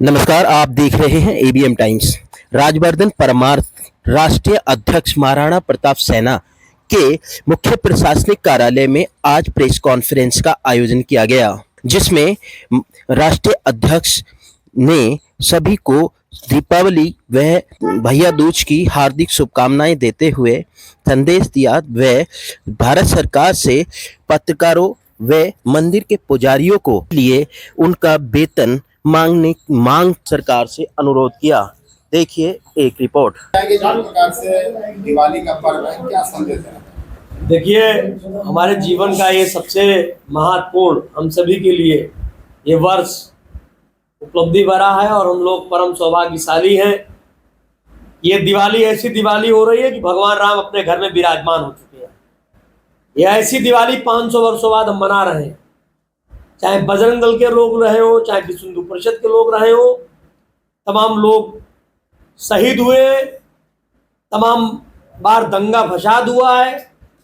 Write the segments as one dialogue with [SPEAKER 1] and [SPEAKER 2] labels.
[SPEAKER 1] नमस्कार, आप देख रहे हैं एबीएम टाइम्स। राजवर्धन परमार राष्ट्रीय अध्यक्ष महाराणा प्रताप सेना के मुख्य प्रशासनिक कार्यालय में आज प्रेस कॉन्फ्रेंस का आयोजन किया गया, जिसमें राष्ट्रीय अध्यक्ष ने सभी को दीपावली व भैया दूज की हार्दिक शुभकामनाएं देते हुए संदेश दिया व भारत सरकार से पत्रकारों व मंदिर के पुजारियों को लिए उनका वेतन मांग सरकार से अनुरोध किया। देखिए एक रिपोर्ट।
[SPEAKER 2] जिस प्रकार से दिवाली का पर्व है, क्या संदेश है?
[SPEAKER 3] देखिए, हमारे जीवन का ये सबसे महत्वपूर्ण, हम सभी के लिए ये वर्ष उपलब्धि भरा है और हम लोग परम सौभाग्यशाली हैं। ये दिवाली ऐसी दिवाली हो रही है कि भगवान राम अपने घर में विराजमान हो चुके हैं। ये ऐसी दिवाली 500 वर्षों बाद हम मना रहे हैं। चाहे बजरंग दल के लोग रहे हो, चाहे विश्व हिंदू परिषद के लोग रहे हो, तमाम लोग शहीद हुए, तमाम बार दंगा फसाद हुआ है,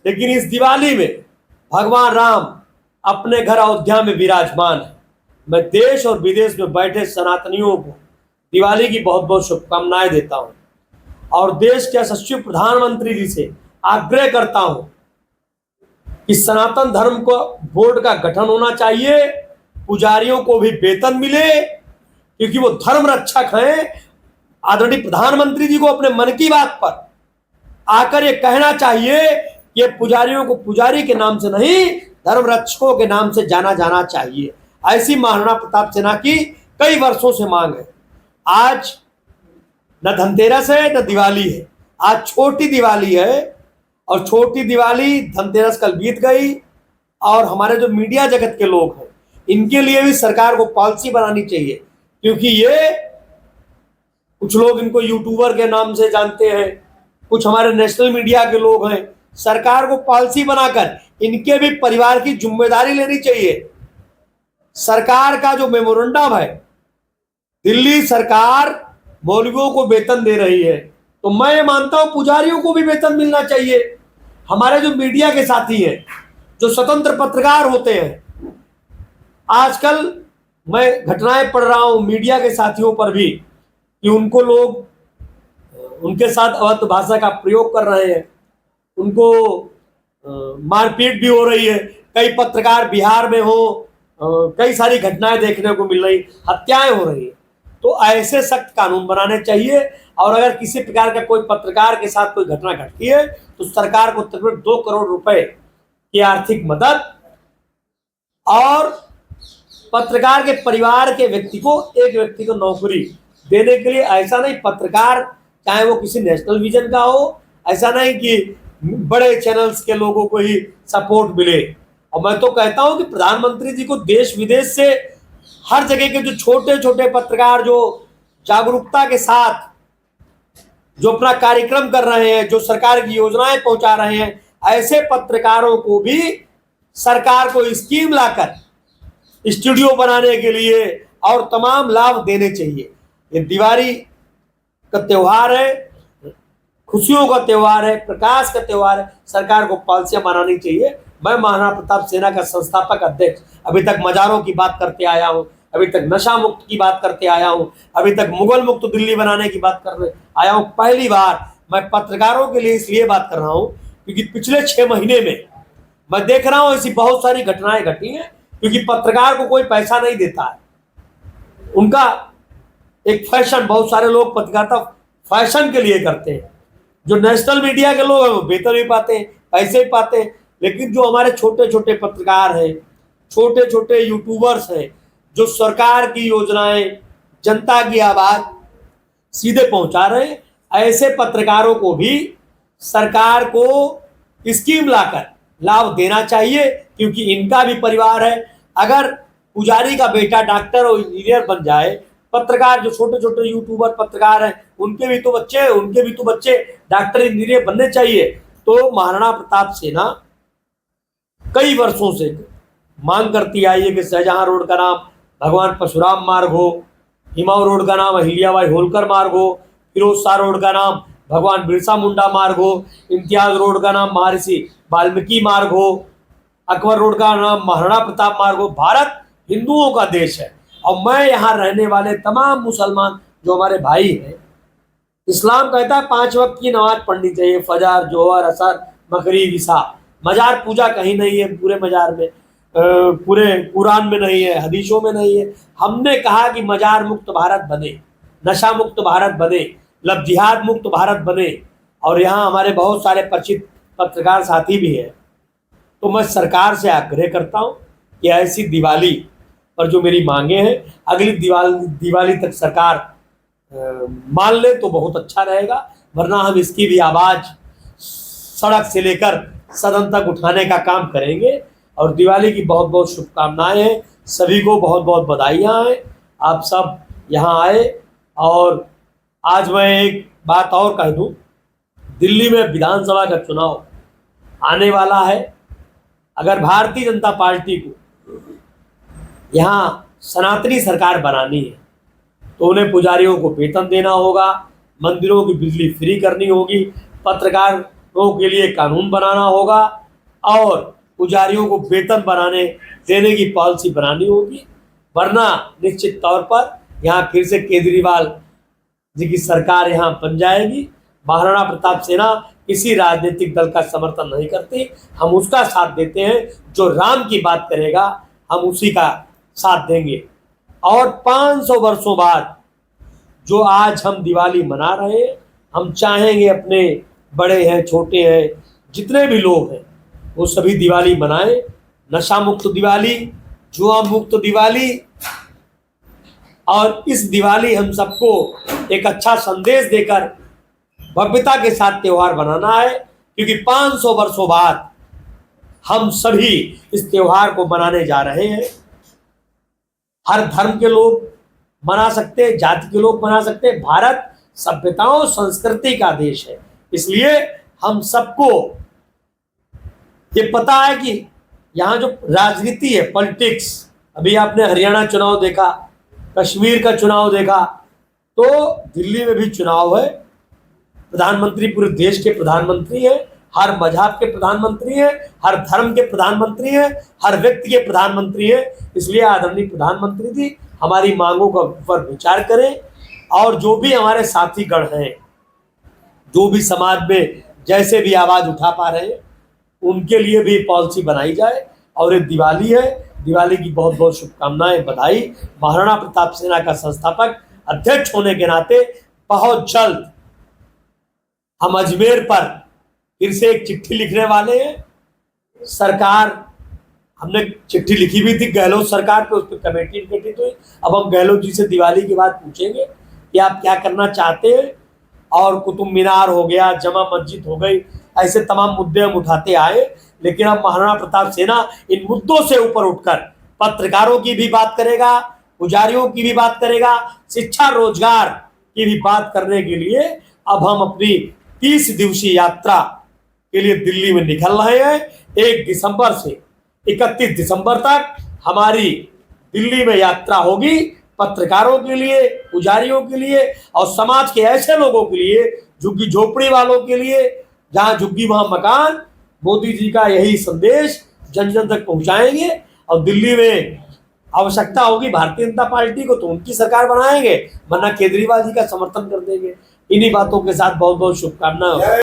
[SPEAKER 3] लेकिन इस दिवाली में भगवान राम अपने घर अयोध्या में विराजमान है। मैं देश और विदेश में बैठे सनातनियों को दिवाली की बहुत बहुत शुभकामनाएं देता हूं और देश के यशस्वी प्रधानमंत्री जी से आग्रह करता हूं कि सनातन धर्म को बोर्ड का गठन होना चाहिए, पुजारियों को भी वेतन मिले, क्योंकि वो धर्म रक्षक हैं। आदरणीय प्रधानमंत्री जी को अपने मन की बात पर आकर ये कहना चाहिए कि ये पुजारियों को पुजारी के नाम से नहीं, धर्म रक्षकों के नाम से जाना जाना चाहिए। ऐसी महाराणा प्रताप सेना की कई वर्षों से मांग है। आज न धनतेरस है न दिवाली है, आज छोटी दिवाली है और छोटी दिवाली, धनतेरस कल बीत गई। और हमारे जो मीडिया जगत के लोग हैं, इनके लिए भी सरकार को पॉलिसी बनानी चाहिए, क्योंकि ये कुछ लोग इनको यूट्यूबर के नाम से जानते हैं, कुछ हमारे नेशनल मीडिया के लोग हैं। सरकार को पॉलिसी बनाकर इनके भी परिवार की जिम्मेदारी लेनी चाहिए। सरकार का जो मेमोरेंडम है, दिल्ली सरकार मौलवियों को वेतन दे रही है, तो मैं मानता हूं पुजारियों को भी वेतन मिलना चाहिए। हमारे जो मीडिया के साथी हैं, जो स्वतंत्र पत्रकार होते हैं, आजकल मैं घटनाएं पढ़ रहा हूं मीडिया के साथियों पर भी कि उनको लोग उनके साथ अवैध भाषा का प्रयोग कर रहे हैं, उनको मारपीट भी हो रही है। कई पत्रकार बिहार में हो, कई सारी घटनाएं देखने को मिल रही, हत्याएं हो रही है। तो ऐसे सख्त कानून बनाने चाहिए और अगर किसी प्रकार का कोई पत्रकार के साथ कोई घटना घटती है तो सरकार को तकरीबन 2 करोड़ रुपए की आर्थिक मदद और पत्रकार के परिवार के व्यक्ति को, एक व्यक्ति को नौकरी देने के लिए। ऐसा नहीं पत्रकार चाहे वो किसी नेशनल विजन का हो, ऐसा नहीं कि बड़े चैनल्स के लोगों को ही सपोर्ट मिले। और मैं तो कहता हूं कि प्रधानमंत्री जी को देश विदेश से हर जगह के जो छोटे छोटे पत्रकार जो जागरूकता के साथ जो अपना कार्यक्रम कर रहे हैं, जो सरकार की योजनाएं पहुंचा रहे हैं, ऐसे पत्रकारों को भी सरकार को स्कीम लाकर स्टूडियो बनाने के लिए और तमाम लाभ देने चाहिए। ये दिवाली का त्योहार है, खुशियों का त्योहार है, प्रकाश का त्योहार है, सरकार को पॉलिसियां बनानी चाहिए। मैं महाराणा प्रताप सेना का संस्थापक अध्यक्ष अभी तक मजारों की बात करते आया हूं, अभी तक नशा मुक्त की बात करते आया हूं, अभी तक मुगल मुक्त दिल्ली बनाने की बात करते आया हूं। पहली बार मैं पत्रकारों के लिए इसलिए बात कर रहा हूं क्योंकि पिछले 6 महीने में मैं देख रहा हूं ऐसी बहुत सारी घटनाएं घटी हैं, क्योंकि पत्रकार को कोई पैसा नहीं देता है। उनका एक फैशन, बहुत सारे लोग पत्रकारिता फैशन के लिए करते हैं। जो नेशनल मीडिया के लोग हैं वो वेतन भी पाते हैं, पैसे भी पाते हैं, लेकिन जो हमारे छोटे छोटे पत्रकार हैं, छोटे छोटे यूट्यूबर्स हैं, जो सरकार की योजनाएं, जनता की आवाज सीधे पहुंचा रहे हैं, ऐसे पत्रकारों को भी सरकार को स्कीम लाकर लाभ देना चाहिए, क्योंकि इनका भी परिवार है। अगर पुजारी का बेटा डॉक्टर और इंजीनियर बन जाए, पत्रकार जो छोटे छोटे यूट्यूबर पत्रकार हैं उनके भी तो बच्चे डॉक्टर इंजीनियर बनने चाहिए। तो महाराणा प्रताप सेना कई वर्षों से मांग करती आई है कि शाहजहां रोड का नाम भगवान परशुराम मार्ग हो, हिमाऊ रोड का नाम अहिल्याबाई होलकर मार्ग हो, फिरोज शाह रोड का नाम भगवान बिरसा मुंडा मार्ग हो, इम्तियाज रोड का नाम महर्षि वाल्मीकि मार्ग हो, अकबर रोड का नाम महाराणा प्रताप मार्ग हो। भारत हिंदुओं का देश है और मैं यहाँ रहने वाले तमाम मुसलमान जो हमारे भाई हैं, इस्लाम कहता है 5 वक्त की नमाज पढ़नी चाहिए, फजर, जोहर, असर, मगरिब, इशा। मजार पूजा कहीं नहीं है पूरे मजार में, पूरे कुरान में नहीं है, हदीसों में नहीं है। हमने कहा कि मजार मुक्त भारत बने, नशा मुक्त भारत बने, लब जिहाद मुक्त भारत बने। और यहाँ हमारे बहुत सारे परिचित पत्रकार साथी भी हैं। तो मैं सरकार से आग्रह करता हूँ कि ऐसी दिवाली पर जो मेरी मांगे हैं, अगली दिवाली तक सरकार मान ले तो बहुत अच्छा रहेगा, वरना हम इसकी भी आवाज़ सड़क से लेकर सदन तक उठाने का काम करेंगे। और दिवाली की बहुत बहुत शुभकामनाएं हैं, सभी को बहुत बहुत बधाइयाँ हैं, आप सब यहाँ आए। और आज मैं एक बात और कह दूँ, दिल्ली में विधानसभा का चुनाव आने वाला है। अगर भारतीय जनता पार्टी को यहाँ सनातनी सरकार बनानी है तो उन्हें पुजारियों को वेतन देना होगा, मंदिरों की बिजली फ्री करनी होगी, पत्रकारों के लिए कानून बनाना होगा और पुजारियों को वेतन देने की पॉलिसी बनानी होगी। वरना निश्चित तौर पर यहाँ फिर से केजरीवाल जी की सरकार यहाँ बन जाएगी। महाराणा प्रताप सेना किसी राजनीतिक दल का समर्थन नहीं करती, हम उसका साथ देते हैं। जो राम की बात करेगा हम उसी का साथ देंगे। और 500 वर्षों बाद जो आज हम दिवाली मना रहे हैं, हम चाहेंगे अपने बड़े हैं, छोटे हैं, जितने भी लोग हैं वो सभी दिवाली मनाएं। नशा मुक्त दिवाली, जुआ मुक्त दिवाली। और इस दिवाली हम सबको एक अच्छा संदेश देकर भव्यता के साथ त्यौहार बनाना है, क्योंकि 500 वर्षों बाद हम सभी इस त्यौहार को मनाने जा रहे हैं। हर धर्म के लोग मना सकते हैं, जाति के लोग मना सकते हैं। भारत सभ्यताओं संस्कृति का देश है, इसलिए हम सबको ये पता है कि यहाँ जो राजनीति है, पॉलिटिक्स, अभी आपने हरियाणा चुनाव देखा, कश्मीर का चुनाव देखा, तो दिल्ली में भी चुनाव है। प्रधानमंत्री पूरे देश के प्रधानमंत्री हैं, हर मजहब के प्रधानमंत्री हैं, हर धर्म के प्रधानमंत्री हैं, हर व्यक्ति के प्रधानमंत्री हैं। इसलिए आदरणीय प्रधानमंत्री जी हमारी मांगों का पर विचार करें और जो भी हमारे साथीगण हैं, जो भी समाज में जैसे भी आवाज़ उठा पा रहे हैं, उनके लिए भी पॉलिसी बनाई जाए। और ये दिवाली है, दिवाली की बहुत बहुत शुभकामनाएं, बधाई। महाराणा प्रताप सेना का संस्थापक अध्यक्ष होने के नाते बहुत जल्द हम अजमेर पर फिर से एक चिट्ठी लिखने वाले हैं। सरकार, हमने चिट्ठी लिखी भी थी गहलोत सरकार पे, उस पर कमेटी गठित हुई। अब हम गहलोत जी से दिवाली के बाद पूछेंगे कि आप क्या करना चाहते हैं। और कुतुब मीनार हो गया, जमा मस्जिद हो गई, ऐसे तमाम मुद्दे हम उठाते आए। लेकिन अब महाराणा प्रताप सेना इन मुद्दों से ऊपर उठकर पत्रकारों की भी बात करेगा, पुजारियों की भी बात करेगा, शिक्षा रोजगार की भी बात करने के लिए अब हम अपनी 30 दिवसीय यात्रा के लिए दिल्ली में निकल रहे हैं। 1 दिसंबर से 31 दिसंबर तक हमारी दिल्ली में यात्रा होगी, पत्रकारों के लिए, पुजारियों के लिए और समाज के ऐसे लोगों के लिए, झुग्गी झोपड़ी वालों के लिए, जहां झुग्गी वहां मकान। मोदी जी का यही संदेश जन जन तक पहुंचाएंगे। और दिल्ली में आवश्यकता होगी भारतीय जनता पार्टी को तो उनकी सरकार बनाएंगे, वरना केजरीवाल जी का समर्थन कर देंगे। इन्हीं बातों के साथ बहुत बहुत शुभकामनाएं।